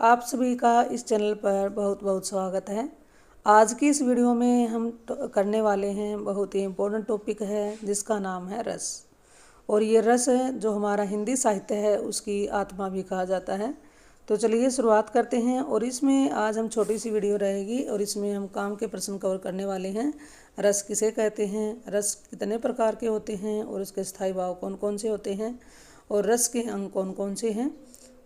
आप सभी का इस चैनल पर बहुत बहुत स्वागत है। आज की इस वीडियो में हम करने वाले हैं बहुत ही इम्पोर्टेंट टॉपिक है जिसका नाम है रस। और ये रस है जो हमारा हिंदी साहित्य है उसकी आत्मा भी कहा जाता है। तो चलिए शुरुआत करते हैं। और इसमें आज हम छोटी सी वीडियो रहेगी और इसमें हम काम के प्रश्न कवर करने वाले हैं। रस किसे कहते हैं, रस कितने प्रकार के होते हैं और उसके स्थायी भाव कौन कौन से होते हैं और रस के अंग कौन कौन से हैं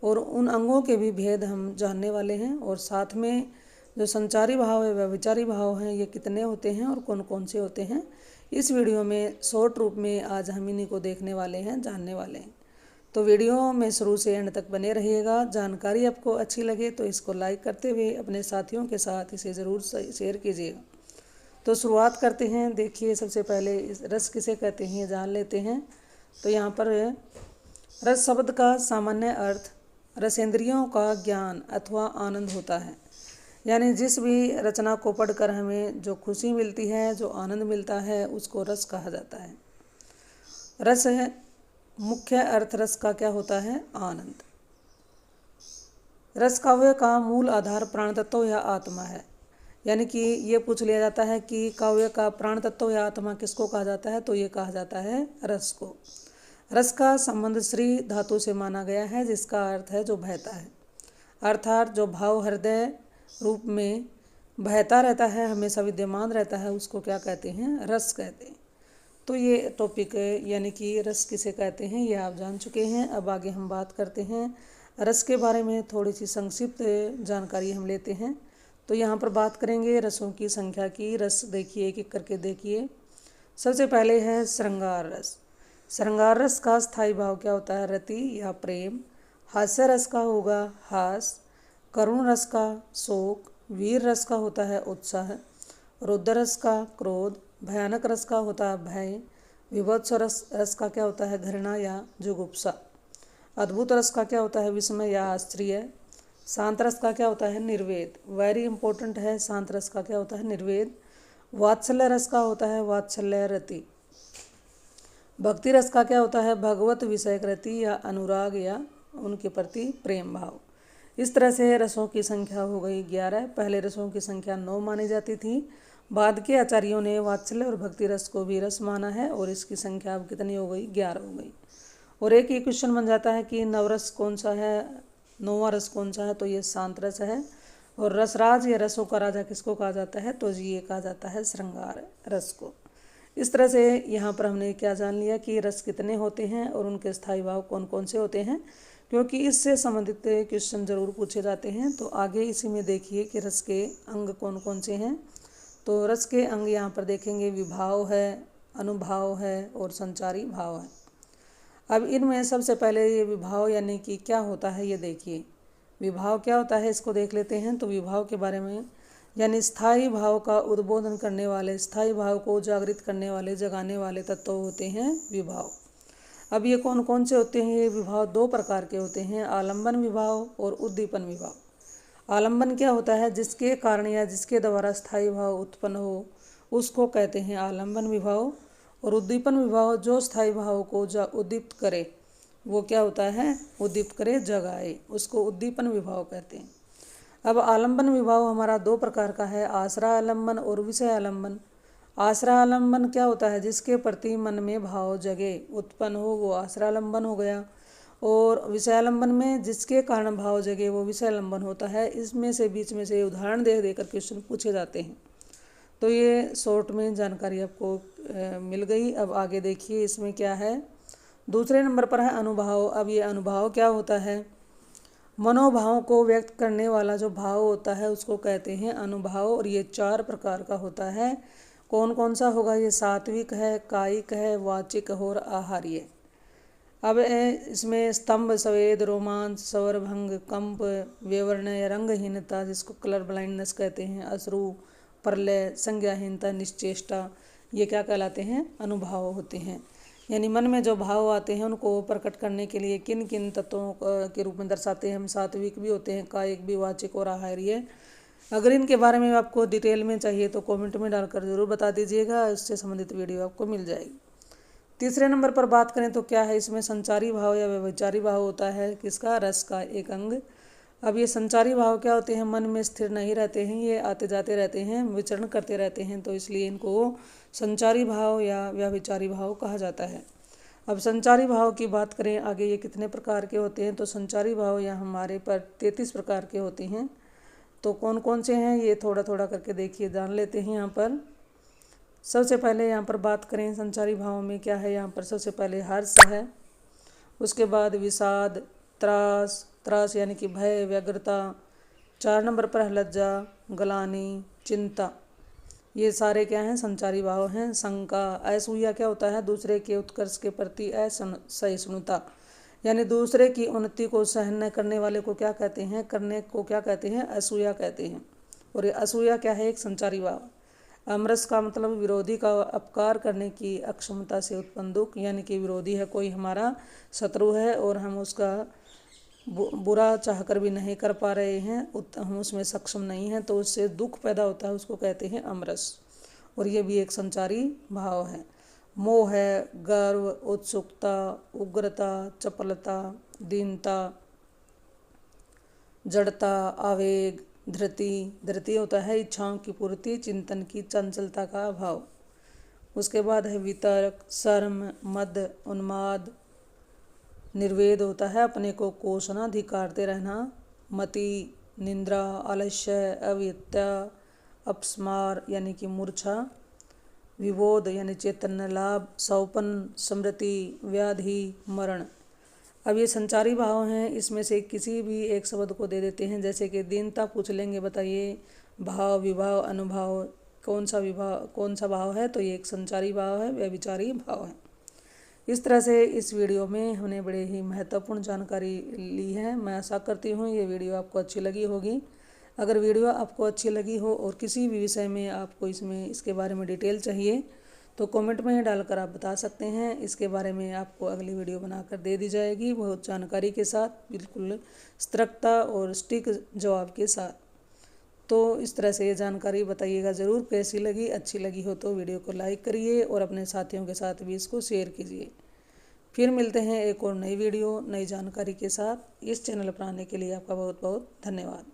और उन अंगों के भी भेद हम जानने वाले हैं। और साथ में जो संचारी भाव है व्यभिचारी भाव हैं ये कितने होते हैं और कौन कौन से होते हैं, इस वीडियो में शॉर्ट रूप में आज हम इन्हीं को देखने वाले हैं, जानने वाले हैं। तो वीडियो में शुरू से एंड तक बने रहिएगा। जानकारी आपको अच्छी लगे तो इसको लाइक करते हुए अपने साथियों के साथ इसे ज़रूर शेयर कीजिएगा। तो शुरुआत करते हैं। देखिए, सबसे पहले इस रस किसे कहते हैं जान लेते हैं। तो यहाँ पर रस शब्द का सामान्य अर्थ रसेंद्रियों का ज्ञान अथवा आनंद होता है। यानी जिस भी रचना को पढ़कर हमें जो खुशी मिलती है, जो आनंद मिलता है, उसको रस कहा जाता है। रस है मुख्य अर्थ रस का क्या होता है, आनंद। रस काव्य का मूल आधार प्राण तत्व या आत्मा है। यानी कि ये पूछ लिया जाता है कि काव्य का प्राण तत्व या आत्मा किसको कहा जाता है, तो ये कहा जाता है रस को। रस का संबंध श्री धातु से माना गया है जिसका अर्थ है जो बहता है, अर्थात जो भाव हृदय रूप में बहता रहता है, हमेशा विद्यमान रहता है, उसको क्या कहते हैं, रस कहते हैं। तो ये टॉपिक यानी कि रस किसे कहते हैं ये आप जान चुके हैं। अब आगे हम बात करते हैं रस के बारे में, थोड़ी सी संक्षिप्त जानकारी हम लेते हैं। तो यहाँ पर बात करेंगे रसों की संख्या की। रस देखिए एक एक करके देखिए। सबसे पहले है श्रृंगार रस। श्रृंगार रस का स्थायी भाव क्या होता है, रति या प्रेम। हास्य रस का होगा हास। करुण रस का शोक। वीर रस का होता है उत्साह। रुद्र रस का क्रोध। भयानक रस का होता है भय। विभत्स रस का क्या होता है, घृणा या जुगुप्सा। अद्भुत रस का क्या होता है, विस्मय या आश्चर्य। शांत रस का क्या होता है, निर्वेद। वेरी इंपॉर्टेंट है, शांत रस का क्या होता है, निर्वेद। वात्सल्य रस का होता है वात्सल्य रति। भक्ति रस का क्या होता है, भगवत विषय रति या अनुराग या उनके प्रति प्रेम भाव। इस तरह से रसों की संख्या हो गई 11। पहले रसों की संख्या 9 मानी जाती थी। बाद के आचार्यों ने वात्सल्य और भक्ति रस को भी रस माना है और इसकी संख्या अब कितनी हो गई, 11 हो गई। और एक ही क्वेश्चन बन जाता है कि नवरस कौन सा है, 9वां रस कौन सा है, तो ये शांत रस है। और रसराज या रसों का राजा किसको कहा जाता है, तो ये कहा जाता है श्रृंगार रस को। इस तरह से यहाँ पर हमने क्या जान लिया कि रस कितने होते हैं और उनके स्थायी भाव कौन कौन से होते हैं, क्योंकि इससे संबंधित क्वेश्चन जरूर पूछे जाते हैं। तो आगे इसी में देखिए कि रस के अंग कौन कौन से हैं। तो रस के अंग यहाँ पर देखेंगे, विभाव है, अनुभाव है और संचारी भाव है। अब इनमें सबसे पहले ये विभाव यानी कि क्या होता है ये देखिए। विभाव क्या होता है इसको देख लेते हैं। तो विभाव के बारे में यानी स्थायी भाव का उद्बोधन करने वाले, स्थायी भाव को जागृत करने वाले, जगाने वाले तत्व होते हैं विभाव। अब ये कौन कौन से होते हैं, ये विभाव 2 प्रकार के होते हैं, आलंबन विभाव और उद्दीपन विभाव। आलंबन क्या होता है, जिसके कारण या जिसके द्वारा स्थायी भाव उत्पन्न हो उसको कहते हैं आलंबन विभाव। और उद्दीपन विभाव जो स्थायी भाव को उद्दीप्त करे, वो क्या होता है, उद्दीप्त करे, जगाए, उसको उद्दीपन विभाव कहते हैं। अब आलंबन विभाव हमारा 2 प्रकार का है, आश्रय आलंबन और विषय आलंबन। आश्रय आलंबन क्या होता है, जिसके प्रति मन में भाव जगे, उत्पन्न हो, वो आश्रय आलंबन हो गया। और विषय आलंबन में जिसके कारण भाव जगे वो विषय आलंबन होता है। इसमें से बीच में से उदाहरण दे देकर क्वेश्चन पूछे जाते हैं। तो ये शॉर्ट में जानकारी आपको मिल गई। अब आगे देखिए इसमें क्या है। दूसरे नंबर पर है अनुभाव। अब ये अनुभाव क्या होता है, मनोभावों को व्यक्त करने वाला जो भाव होता है उसको कहते हैं अनुभाव। और ये 4 प्रकार का होता है। कौन कौन सा होगा, ये सात्विक है, कायिक है, वाचिक और आहार्य। अब इसमें स्तंभ, स्वेद, रोमांच, स्वरभंग, कंप, विवर्ण या रंगहीनता जिसको कलर ब्लाइंडनेस कहते हैं, अश्रु, प्रलय, संज्ञाहीनता, निश्चेष्टा, ये क्या कहलाते हैं, अनुभाव होते हैं। यानी मन में जो भाव आते हैं उनको प्रकट करने के लिए किन किन तत्वों के रूप में दर्शाते हैं हम, सात्विक भी होते हैं, कायिक भी, वाचिक और आहार्य। अगर इनके बारे में आपको डिटेल में चाहिए तो कमेंट में डालकर ज़रूर बता दीजिएगा, इससे संबंधित वीडियो आपको मिल जाएगी। तीसरे नंबर पर बात करें तो क्या है, इसमें संचारी भाव या व्यभिचारी भाव होता है, किसका, रस का एक अंग। अब ये संचारी भाव क्या होते हैं, मन में स्थिर नहीं रहते हैं, ये आते जाते रहते हैं, विचरण करते रहते हैं, तो इसलिए इनको संचारी भाव या व्यभिचारी भाव कहा जाता है। अब संचारी भाव की बात करें आगे, ये कितने प्रकार के होते हैं, तो संचारी भाव यहाँ हमारे पर 33 प्रकार के होते हैं। तो कौन कौन से हैं ये थोड़ा थोड़ा करके देखिए, जान लेते हैं। यहाँ पर सबसे पहले यहाँ पर बात करें संचारी भाव में क्या है, यहाँ पर सबसे पहले हर्ष है, उसके बाद विषाद, त्रास, त्रास यानी कि भय, व्यग्रता, 4 नंबर पर है लज्जा, ग्लानि, चिंता, ये सारे क्या हैं, संचारी भाव हैं। शंका, असूया क्या होता है, दूसरे के उत्कर्ष के प्रति असहिष्णुता, यानी दूसरे की उन्नति को सहन न करने वाले को क्या कहते हैं, करने को क्या कहते हैं, असूया कहते हैं। और ये असूया क्या है, एक संचारी भाव। अमरस का मतलब विरोधी का अपकार करने की अक्षमता से उत्पन्न दुख, यानी कि विरोधी है, कोई हमारा शत्रु है और हम उसका बुरा चाहकर भी नहीं कर पा रहे हैं, हम उसमें सक्षम नहीं हैं, तो उससे दुख पैदा होता है, उसको कहते हैं अमरस, और ये भी एक संचारी भाव है। मोह है, गर्व, उत्सुकता, उग्रता, चपलता, दीनता, जड़ता, आवेग, धृति, धृति होता है इच्छाओं की पूर्ति, चिंतन की चंचलता का अभाव। उसके बाद है वितर्क, शर्म, मद, उन्माद, निर्वेद होता है अपने को कोसना, धिकारते रहना, मति, निंद्रा, आलस्य, अविद्या, अपस्मार यानी कि मूर्छा, विबोध यानी चैतन्य लाभ, सौपन, स्मृति, व्याधि, मरण। अब ये संचारी भाव हैं, इसमें से किसी भी एक शब्द को दे देते हैं, जैसे कि दीनता पूछ लेंगे, बताइए भाव, विभाव, अनुभाव, कौन सा भाव है, तो ये एक संचारी भाव है, व्यभिचारी भाव है। इस तरह से इस वीडियो में हमने बड़े ही महत्वपूर्ण जानकारी ली है। मैं आशा करती हूँ ये वीडियो आपको अच्छी लगी होगी। अगर वीडियो आपको अच्छी लगी हो और किसी भी विषय में आपको इसके बारे में डिटेल चाहिए तो कमेंट में डालकर आप बता सकते हैं। इसके बारे में आपको अगली वीडियो बनाकर दे दी जाएगी, बहुत जानकारी के साथ, बिल्कुल सतर्कता और सटीक जवाब के साथ। तो इस तरह से ये जानकारी बताइएगा ज़रूर कैसी लगी। अच्छी लगी हो तो वीडियो को लाइक करिए और अपने साथियों के साथ भी इसको शेयर कीजिए। फिर मिलते हैं एक और नई वीडियो, नई जानकारी के साथ। इस चैनल पर आने के लिए आपका बहुत बहुत धन्यवाद।